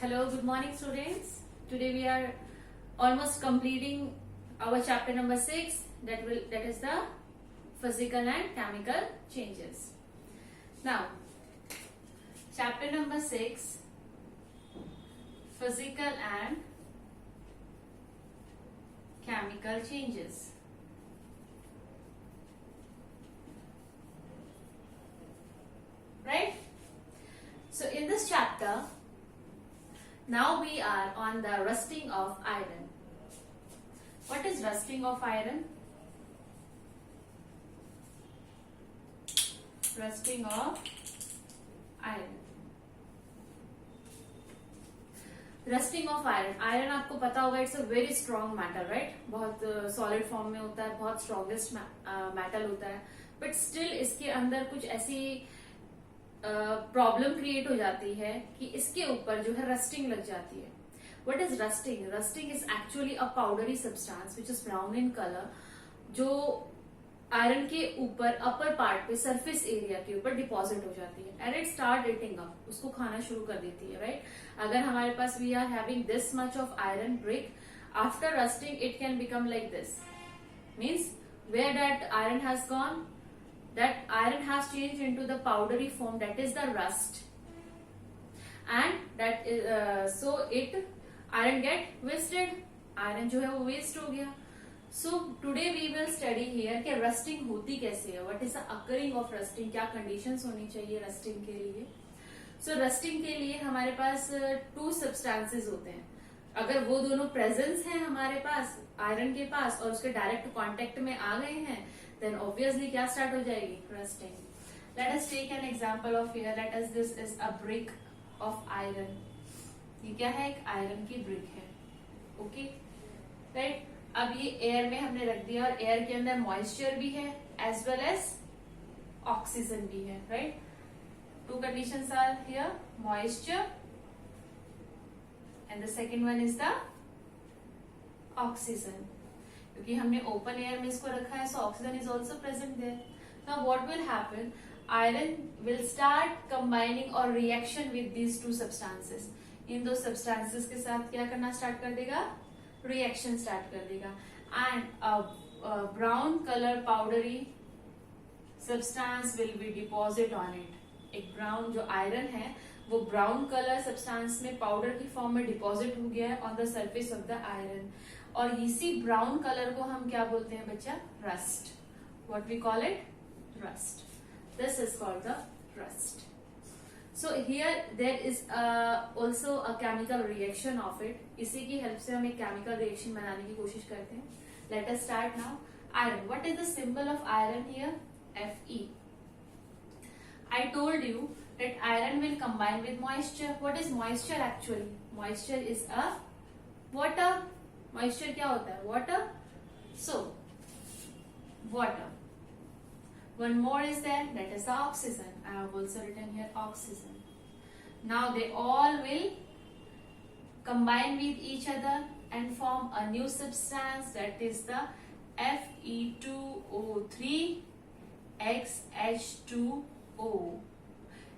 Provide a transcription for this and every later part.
Hello, good morning students. Today we are almost completing our chapter number 6 that is the physical and chemical changes. Now, chapter number 6, physical and chemical changes. Right? So in this chapter, now we are on the rusting of iron. What is rusting of iron? Rusting of iron. Rusting of iron. Iron आपको पता होगा it's a very strong metal, right. बहुत solid form में होता है, बहुत strongest metal होता है, बट स्टिल इसके अंदर कुछ ऐसी प्रॉब्लम क्रिएट हो जाती है कि इसके ऊपर जो है रस्टिंग लग जाती है. What is rusting? Rusting is actually a powdery substance which is brown in colour, जो आयरन के ऊपर अपर पार्ट पे सरफेस एरिया के ऊपर डिपॉजिट हो जाती है and it start eating up, उसको खाना शुरू कर देती है, राइट. अगर हमारे पास we are having this much of iron brick, after rusting it can become like this. Means where that iron has gone, that iron has changed into the powdery form, that is the rust, and that is so it iron get wasted. iron जो है वो waste हो गया. So today we will study here कि rusting होती कैसे है, what is the occurring of rusting, क्या conditions होनी चाहिए rusting के लिए. So rusting के लिए हमारे पास two substances होते हैं. अगर वो दोनों presence हैं हमारे पास आयरन के पास और उसके डायरेक्ट कांटेक्ट में आ गए हैं, then obviously क्या स्टार्ट हो जाएगी? rusting. Let us take an example of here. Let us, this is a brick of iron. ये क्या है? एक आयरन की ब्रिक है. Okay, right. अब ये एयर में हमने रख दिया और एयर के अंदर मॉइस्चर भी है एज वेल एज ऑक्सीजन भी है, right. Two conditions are here, moisture and the second one is the oxygen. क्योंकि हमने ओपन एयर में इसको रखा है, so oxygen is also present there. Now what will happen? Iron will start combining और reaction with these two substances. इन दो substances के साथ क्या करना स्टार्ट कर देगा? रिएक्शन स्टार्ट कर देगा. And brown colour powdery substance will be deposit on it. एक ब्राउन जो आयरन है वो ब्राउन कलर सब्सटेंस में पाउडर की फॉर्म में डिपॉजिट हो गया है on the surface of the iron. और इसी ब्राउन कलर को हम क्या बोलते हैं बच्चा? Rust. What we call it? Rust. This is called the rust. So here there is also a chemical reaction of it. इसी की हेल्प से हम एक केमिकल रिएक्शन बनाने की कोशिश करते हैं. Let us start now. Iron. What is the symbol of iron here? Fe. I told you that iron will combine with moisture. What is moisture actually? Moisture is a water. Moisture क्या होता है? Water. So, water. One more is there, that is the oxygen. I have also written here oxygen. Now they all will combine with each other and form a new substance, that is the Fe2O3 XH2O.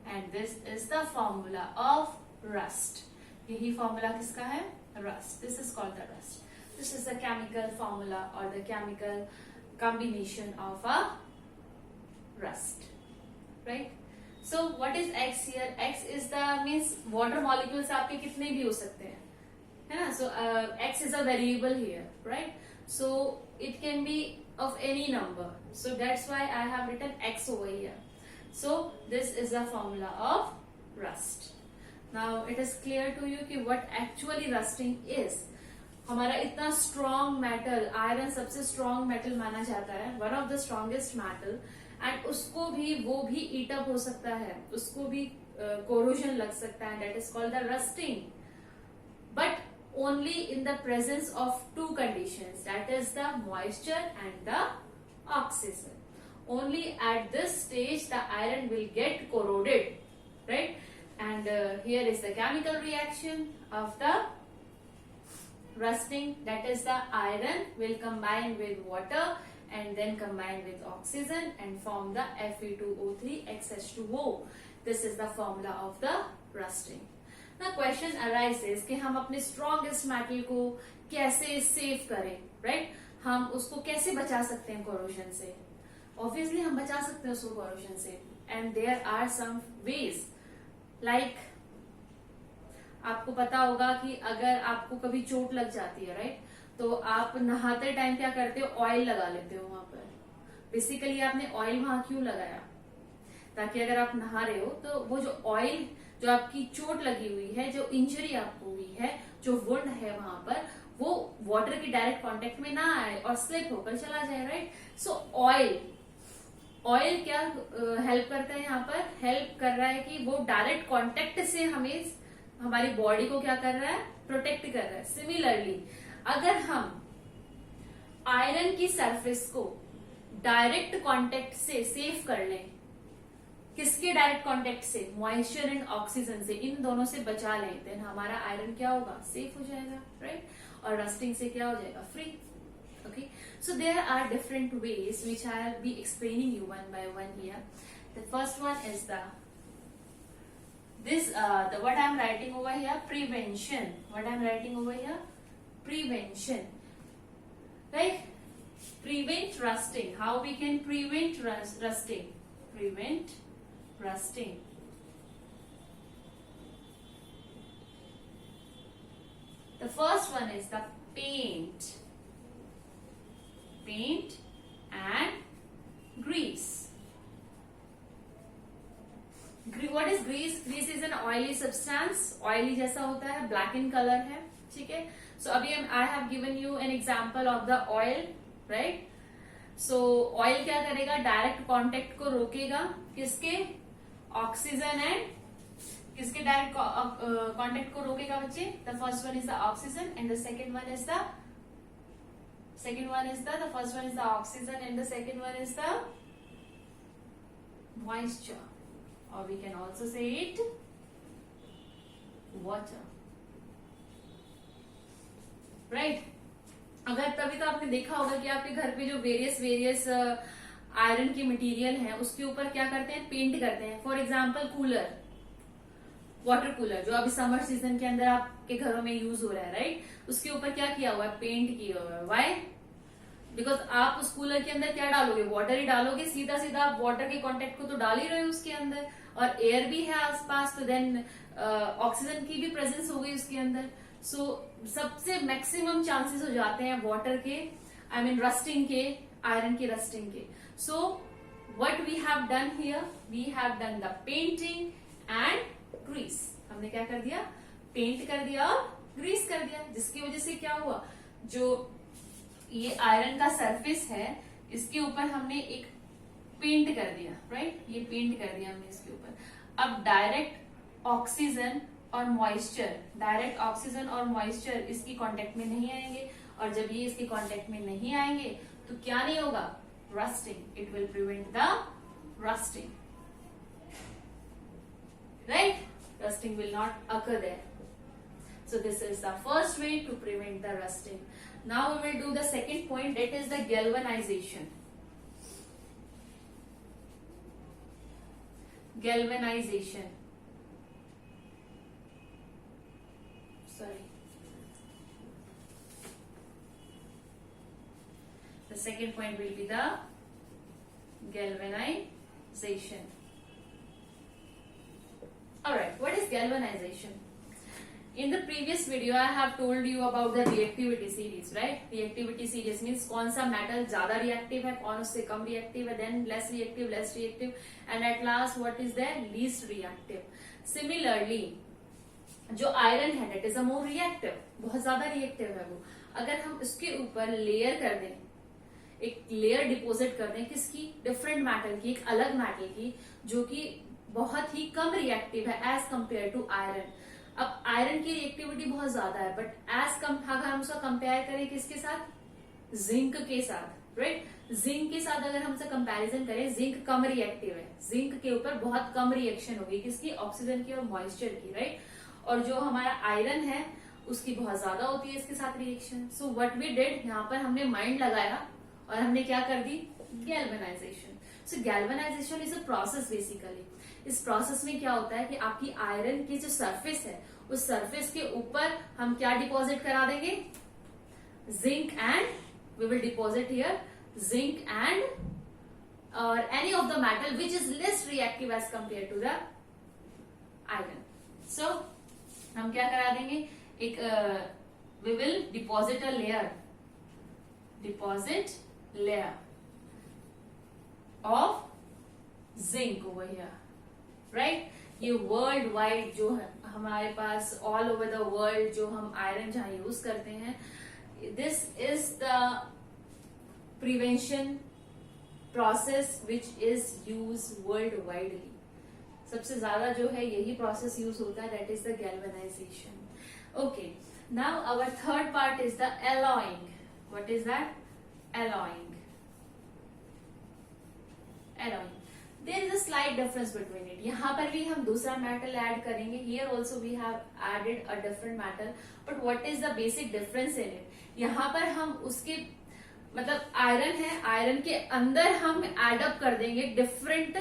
And this is the formula of rust. यही formula किसका है? Rust. This is called the rust. This is the chemical formula or the chemical combination of a rust, right? So what is X here? X is the means water molecules आपके कितने भी हो सकते हैं, है ना? So X is a variable here, right? So it can be of any number. So that's why I have written X over here. So this is the formula of rust. Now it is clear to you कि what actually rusting is. हमारा इतना strong metal, iron सबसे strong metal माना जाता है, one of the strongest metal, and उसको भी वो भी ईट अप हो सकता है, उसको भी कोरोजन लग सकता है. That is called the rusting. But only in the presence of two conditions, that is the moisture and the oxygen. Only at this stage the iron will get corroded, right? And here is the chemical reaction of the rusting, that is the iron will combine with water and then combine with oxygen and form the Fe2O3 XH2O. This is the formula of the rusting. ना question arises कि हम अपने strongest metal को कैसे save करें, right? हम उसको कैसे बचा सकते हैं कोरोजन से? ऑब्वियसली हम बचा सकते हैं उसको कोरोजन से, and there are some ways like आपको पता होगा कि अगर आपको कभी चोट लग जाती है, राइट, तो आप नहाते टाइम क्या करते हो? ऑयल लगा लेते हो वहां पर। बेसिकली आपने ऑयल वहां क्यों लगाया? ताकि अगर आप नहा रहे हो तो वो जो ऑयल, जो आपकी चोट लगी हुई है, जो इंजरी आपको हुई है, जो वुंड है वहां पर, वो वाटर के डायरेक्ट कांटेक्ट में ना आए और स्लिप होकर चला जाए, राइट? सो ऑयल क्या हेल्प करता है यहाँ पर? हेल्प कर रहा है कि वो डायरेक्ट कांटेक्ट से हमें, हमारी बॉडी को क्या कर रहा है? प्रोटेक्ट कर रहा है। सिमिलरली अगर हम आयरन की सरफेस को डायरेक्ट कांटेक्ट से सेव कर लें, किसके डायरेक्ट कांटेक्ट से? मॉइस्चर एंड ऑक्सीजन से, इन दोनों से बचा लें, देन हमारा आयरन क्या होगा? सेफ हो जाएगा, राइट? और रस्टिंग से क्या हो जाएगा? Free. Okay, so there are different ways which I'll be explaining you one by one here. The first one is the what I'm writing over here, prevention. What I'm writing over here, prevention, right? Prevent rusting. How we can prevent rusting? Prevent rusting. The first one is the paint and grease. What is grease? Grease is an oily substance. Oily जैसा होता है, black in color है, ठीक है? So अभी I have given you an example of the oil, right? So oil क्या करेगा? Direct contact को रोकेगा, किसके? ऑक्सीजन एंड किसके डायरेक्ट कांटेक्ट को रोकेगा बच्चे? The first one is the oxygen and the second one is the first one is the oxygen and the second one is the moisture, or we can also say it water, right? अगर तभी तो आपने देखा होगा कि आपके घर पे जो वेरियस आयरन की मटेरियल है उसके ऊपर क्या करते हैं? पेंट करते हैं। For example cooler, water cooler जो अभी समर सीजन के अंदर आपके घरों में यूज हो रहा है, राइट? उसके ऊपर क्या किया हुआ है? पेंट किया हुआ है। वाई? बिकॉज आप उस कूलर के अंदर क्या डालोगे? वाटर ही डालोगे। सीधा सीधा आप वाटर के कांटेक्ट को तो डाल ही रहे हो उसके अंदर, और एयर भी है आसपास, तो देन ऑक्सीजन की भी प्रेजेंस हो गई उसके अंदर। सो सबसे मैक्सिमम चांसेस हो जाते हैं वाटर के, आई मीन रस्टिंग के, आयरन के रस्टिंग के। So what we have done here, we have done the painting and grease. हमने क्या कर दिया? पेंट कर दिया और ग्रीस कर दिया, जिसकी वजह से क्या हुआ? जो ये आयरन का सरफेस है इसके ऊपर हमने एक पेंट कर दिया, राइट? ये पेंट कर दिया हमने इसके ऊपर। अब डायरेक्ट ऑक्सीजन और मॉइस्चर इसकी कांटेक्ट में नहीं आएंगे, और जब ये इसके कांटेक्ट में नहीं आएंगे तो क्या नहीं होगा? Rusting. It will prevent the rusting, right? Rusting will not occur there. So this is the first way to prevent the rusting. Now we will do the second point, that is the galvanization. Galvanization. Sorry. The second point will be the galvanization. Alright, what is galvanization? In the previous video, I have told you about the reactivity series, right? Reactivity series means कौन सा metal ज्यादा reactive है, कौन उससे कम reactive है, then less reactive, and at last what is there? Least reactive. Similarly, जो iron है, that is a more reactive, बहुत ज्यादा reactive है वो। अगर हम उसके ऊपर लेयर कर दें, एक लेयर डिपोजिट कर दें, किसकी? डिफरेंट मेटल की, एक अलग मेटल की, जो कि बहुत ही कम रिएक्टिव है एज कंपेयर टू आयरन। अब आयरन की रिएक्टिविटी बहुत ज्यादा है, बट अगर हम उसका कंपेयर करें किसके साथ? जिंक के साथ, राइट? जिंक के साथ अगर हम उसका कंपैरिजन करें, जिंक कम रिएक्टिव है, जिंक के ऊपर बहुत कम रिएक्शन होगी, किसकी? ऑक्सीजन की और मॉइस्चर की, राइट? और जो हमारा आयरन है उसकी बहुत ज्यादा होती है इसके साथ reaction. So what we did, यहाँ पर हमने माइंड लगाया और हमने क्या कर दी? Galvanisation. So galvanization is a process basically. इस प्रोसेस में क्या होता है कि आपकी आयरन की जो सरफेस है उस सरफेस के ऊपर हम क्या डिपॉजिट करा देंगे, zinc and we will deposit here zinc and or any of the metal which is less reactive as compared to the iron. So हम क्या करा देंगे, एक we will deposit a layer of zinc over here, right? ये world wide जो है हमारे पास ऑल ओवर द वर्ल्ड जो हम आयरन जहां यूज करते हैं, this is the prevention process which is use world widely. सबसे ज्यादा जो है यही प्रोसेस यूज होता है, that is the galvanization. Okay, now our third part is the alloying. What is that? Alloying. There is a slight difference between it. यहां पर भी हम दूसरा मेटल ऐड करेंगे. Here also we have added a different metal, but what is the basic difference in it? यहां पर हम उसके मतलब आयरन है, आयरन के अंदर हम एड अप कर देंगे डिफरेंट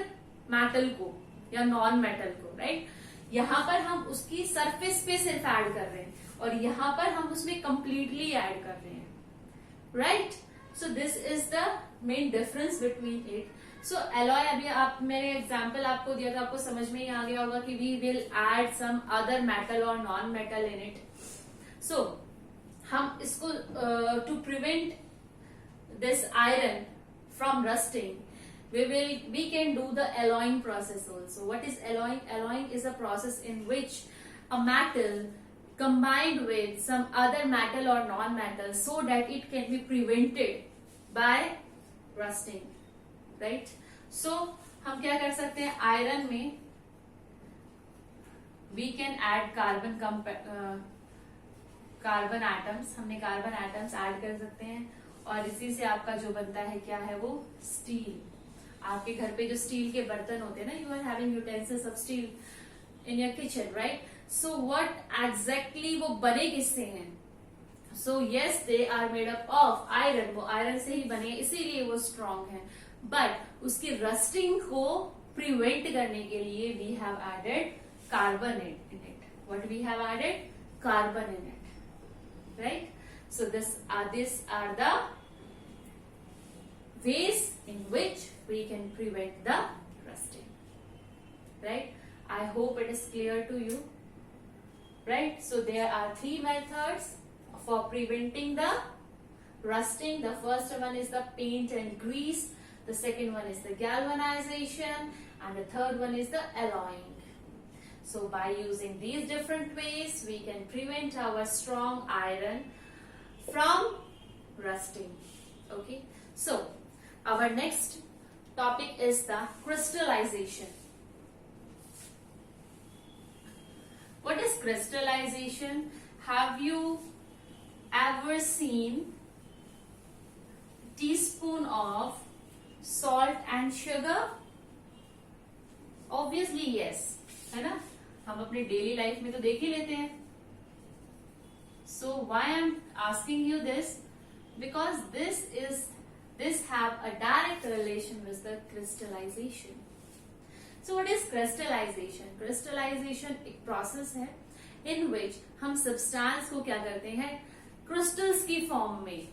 मेटल को या नॉन मेटल को, राइट? यहां पर हम उसकी सरफेस पे सिर्फ ऐड कर रहे हैं और यहां पर हम उसमें कंप्लीटली ऐड कर रहे हैं, right? So this is the main difference between it. So alloy, अभी आप मैंने एग्जांपल आपको दिया था, आपको समझ में ही आ गया होगा कि we will add some other metal or non metal in it. So हम इसको to prevent this iron from rusting, we can do the alloying process also. What is alloying? Alloying is a process in which a metal combined with some other metal or non-metal so that it can be prevented by rusting, right? So हम क्या कर सकते हैं, iron में we can add carbon atoms, हमने carbon atoms add कर सकते हैं और इसी से आपका जो बनता है क्या है, वो स्टील. आपके घर पे जो स्टील के बर्तन होते हैं ना, you are having utensils of steel in your kitchen, right? So what exactly वो बने किससे हैं? So yes, they are made up of iron. वो आयरन से ही बने, इसीलिए वो स्ट्रांग है. बट उसकी रस्टिंग को प्रिवेंट करने के लिए we have added carbon in it. What we have added? Carbon in it, right? So these are the ways in which we can prevent the rusting, right? I hope it is clear to you, right? So there are three methods for preventing the rusting. The first one is the paint and grease, the second one is the galvanization, and the third one is the alloying. So by using these different ways we can prevent our strong iron from rusting. Okay, so our next topic is the crystallization. What is crystallization? Have you ever seen teaspoon of salt and sugar? Obviously yes, है ना? हम अपने daily life में तो देख ही लेते हैं. So why I'm asking you this? Because this have a direct relation with the crystallization. So what is crystallization? Crystallization एक process है in which हम substance को क्या करते हैं, crystals की form में.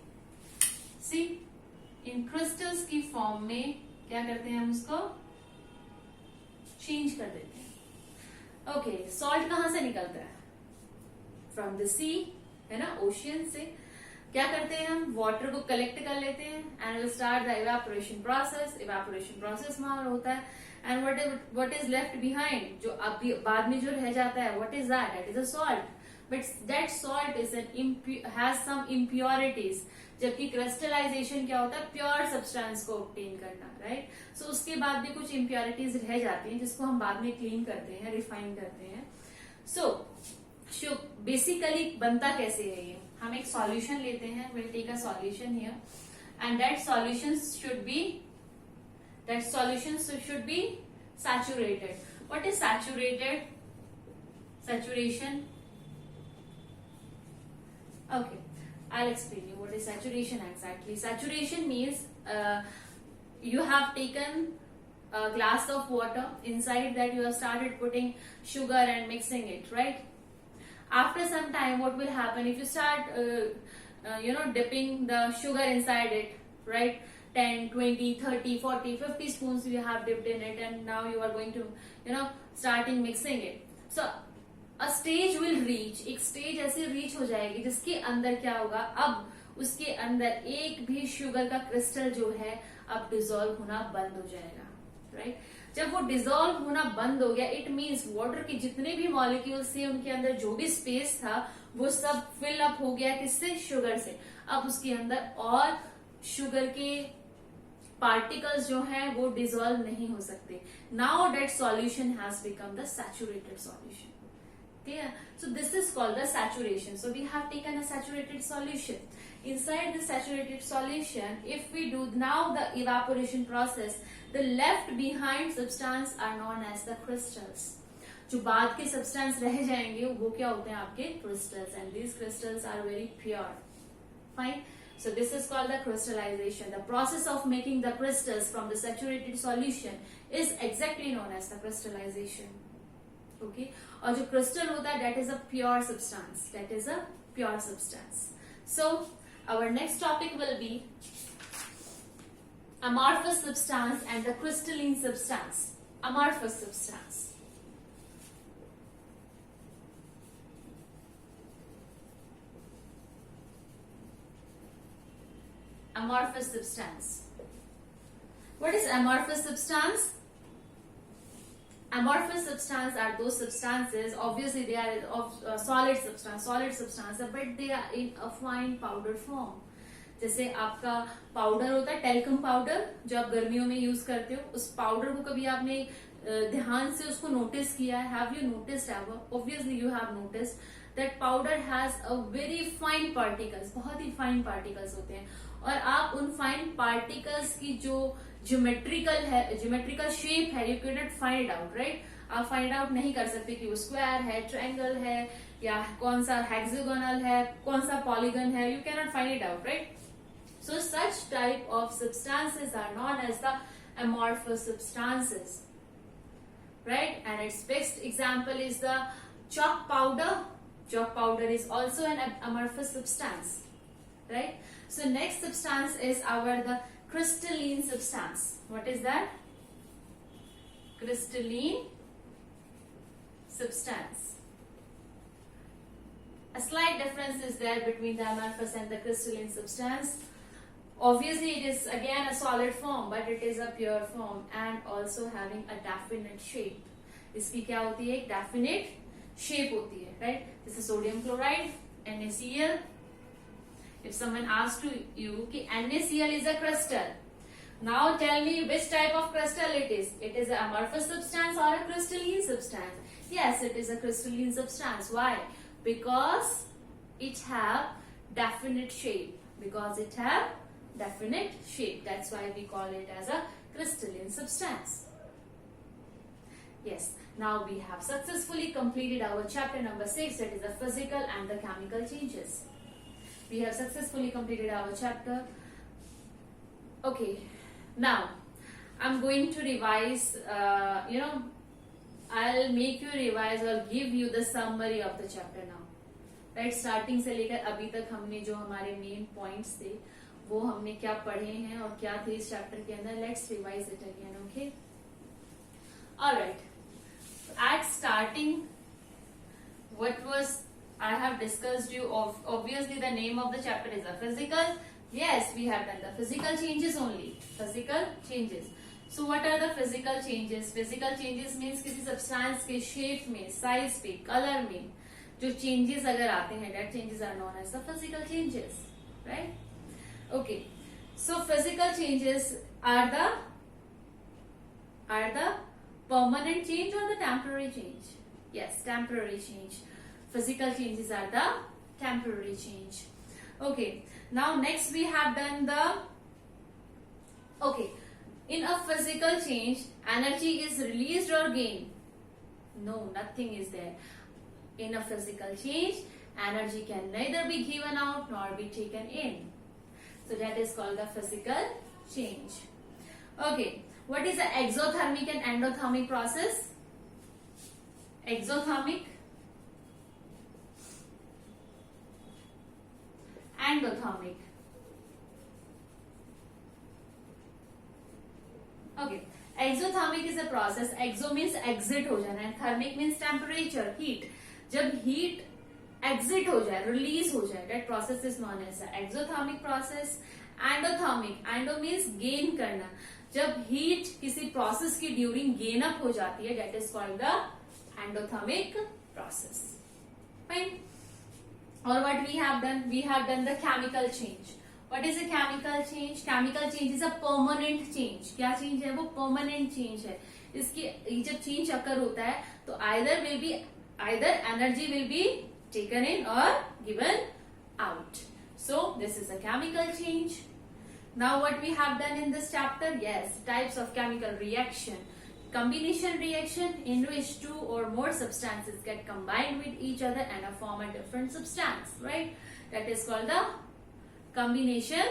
See, in crystals की form में क्या करते हैं, हम उसको change कर देते हैं. Okay, salt कहाँ से निकलता है? From the sea, है ना, ओशियन से. क्या करते हैं, हम वाटर को कलेक्ट कर लेते हैं and will start the evaporation process. Evaporation process वहां होता है and what is left behind, जो अब बाद में जो रह जाता है, what is that? That is a salt. But that salt is has some impurities. जबकि क्रिस्टलाइजेशन क्या होता है, प्योर सब्सटेंस को ऑब्टेन करना, राइट? सो उसके बाद भी कुछ इम्प्योरिटीज रह जाती हैं जिसको हम बाद में क्लीन करते हैं, रिफाइन करते हैं. सो बेसिकली बनता कैसे है ये? हम एक सॉल्यूशन लेते हैं, will take a solution here and that solution should be saturated. What is saturated? Saturation. Okay, I'll explain you what is saturation exactly. Saturation means you have taken a glass of water. Inside that you have started putting sugar and mixing it, right? After some time, what will happen if you start, dipping the sugar inside it, right? 10, 20, 30, 40, 50 spoons you have dipped in it, and now you are going to, starting mixing it. So a stage will reach, एक stage ऐसे reach हो जाएगी जिसके अंदर क्या होगा, अब उसके अंदर एक भी शुगर का क्रिस्टल जो है अब डिसॉल्व होना बंद हो जाएगा, राइट? जब वो डिसॉल्व होना बंद हो गया, इट मीन्स वाटर के जितने भी मॉलिक्यूल्स थे उनके अंदर जो भी स्पेस था वो सब फिल अप हो गया, किससे? शुगर से। अब उसके अंदर और शुगर के पार्टिकल्स जो हैं वो डिसॉल्व नहीं हो सकते। Now that solution has become the saturated solution. Clear? So this is called the saturation. So we have taken a saturated solution. Inside the saturated solution, if we do now the evaporation process, the left behind substance are known as the crystals. जो बाद के substance रह जाएंगे वो क्या होते हैं? आपके crystals, and these crystals are very pure. Fine. So this is called the crystallization. The process of making the crystals from the saturated solution is exactly known as the crystallization. Okay. और जो crystal होता है that is a pure substance. That is a pure substance. So our next topic will be amorphous substance and the crystalline substance. Amorphous substance. Amorphous substance. What is amorphous substance? Amorphous substance are those substances, obviously they are of solid substance, but they are in a fine powder form. जैसे आपका powder होता है, talcum powder, जो आप गर्मियों में use करते हो, उस पाउडर को कभी आपने ध्यान से उसको नोटिस किया है? Have you noticed ever? Obviously you have noticed that powder has a very fine particles, बहुत ही फाइन पार्टिकल्स होते हैं, और आप उन फाइन पार्टिकल्स की जो ज्योमेट्रिकल शेप है, you can not find it out, right? आप फाइंड आउट नहीं कर सकते कि वो स्क्वायर है, ट्रायंगल है, या कौन सा हेक्सागोनल है, कौन सा पॉलीगन है, you can not find it out, right? So such type of substances are known as the amorphous substances, right? And its best example is the chalk powder. Chalk powder is also an amorphous substance, right? So next substance is the crystalline substance. What is that? Crystalline substance. A slight difference is there between the amorphous and the crystalline substance. Obviously it is again a solid form, but it is a pure form and also having a definite shape. इसकी क्या होती है? एक definite shape होती है, right? This is sodium chloride, NaCl. If someone asks to you कि NaCl is a crystal, now tell me which type of crystal it is. It is an amorphous substance or a crystalline substance? Yes, it is a crystalline substance. Why? Because it have definite shape. Because it have definite shape. That's why we call it as a crystalline substance. Yes. Now we have successfully completed our chapter number 6, that is the physical and the chemical changes. We have successfully completed our chapter. Okay. Now I'm going to revise. I'll make you revise or give you the summary of the chapter now. Right? Starting से लेकर अभी तक हमने जो हमारे main points थे वो हमने क्या पढ़े हैं और क्या थे इस चैप्टर के अंदर. Let's revise it again. Okay. Alright. At starting what was I have discussed you obviously the name of the chapter is a physical. Yes, we have done the physical changes only. Physical changes. So what are the physical changes? Physical changes means किसी substance के shape में, size पे, colour में जो changes अगर आते हैं, that changes are known as the physical changes, right? Okay, so physical changes are the permanent change or the temporary change? Yes, temporary change. Physical changes are the temporary change. Okay, now next we have done in a physical change, energy is released or gained? No, nothing is there. In a physical change, energy can neither be given out nor be taken in. So that is called the physical change. Okay. What is the exothermic and endothermic process? Exothermic, endothermic. Okay, exothermic is a process. Exo means exit हो जाना, and thermic means temperature, heat. जब heat exit हो जाए, release हो जाए, that process is known as the exothermic process. Endothermic, endo means gain करना. जब heat किसी process की during gain up हो जाती है, that is called the endothermic process. Fine. Or what we have done? We have done the chemical change. What is a chemical change? Chemical change is a permanent change. क्या change है? वो permanent change है. इसकी जब change occur होता है, तो either energy will be taken in or given out. So this is a chemical change. Now what we have done in this chapter? Yes, types of chemical reaction. Combination reaction in which two or more substances get combined with each other and form a different substance, right? That is called the combination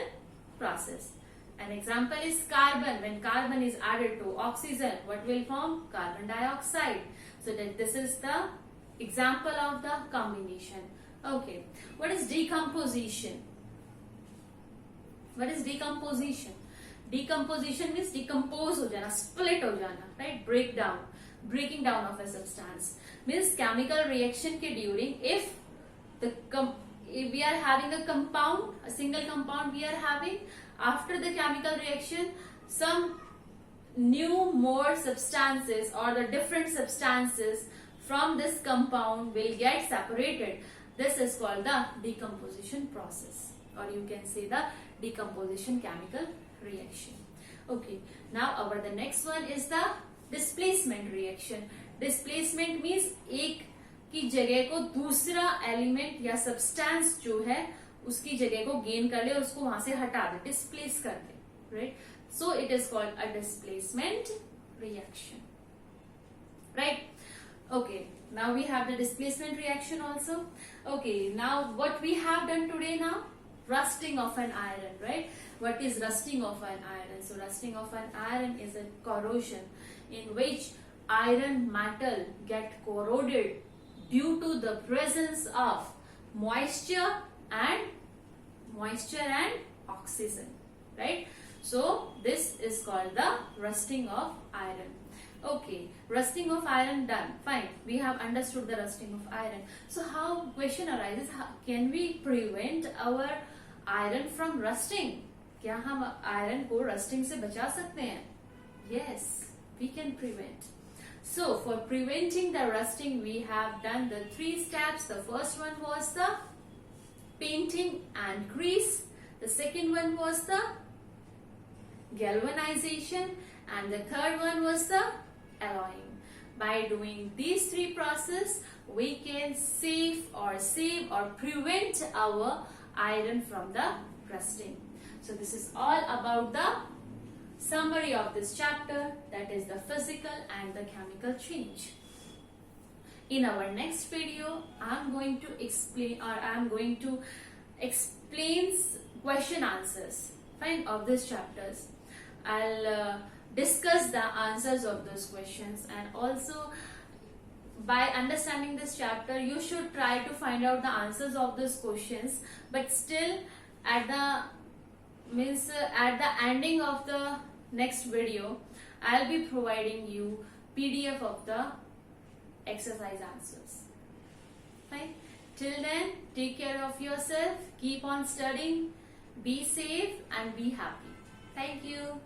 process. An example is carbon. When carbon is added to oxygen, what will form? Carbon dioxide. So that this is the example of the combination. Okay. What is decomposition? What is decomposition? Decomposition means decompose हो जाना, split हो जाना, right? Breaking down of a substance means chemical reaction के during if we are having a compound, a single compound we are having, after the chemical reaction some new more substances or the different substances from this compound will get separated. This is called the decomposition process, or you can say the decomposition chemical reaction. Okay, now the next one is the displacement reaction. Displacement means एक की जगह को दूसरा element या substance जो है उसकी जगह को गेन कर ले और उसको वहां से हटा दे, डिस्प्लेस कर दे, right? So it is called a displacement reaction, right? Okay, now we have the displacement reaction also. Okay, now what we have done today now? Rusting of an iron, right? What is rusting of an iron? So rusting of an iron is a corrosion in which iron metal get corroded due to the presence of moisture and oxygen, right? So this is called the rusting of iron. Okay, rusting of iron done, fine. We have understood the rusting of iron. So how question arises, how can we prevent our iron from rusting? क्या हम iron को rusting से बचा सकते हैं? Yes, we can prevent. So for preventing the rusting, we have done the 3 steps. The first one was the painting and grease. The second one was the galvanization, and the third one was the alloying. By doing these 3 processes, we can save or prevent our iron from the rusting. So this is all about the summary of this chapter, that is the physical and the chemical change. In our next video, I am going to explain question answers, fine, of these chapters. I'll discuss the answers of those questions, and also by understanding this chapter you should try to find out the answers of those questions, but still at the ending of the next video I'll be providing you PDF of the exercise answers. Fine. Till then, take care of yourself, keep on studying, be safe and be happy. Thank you.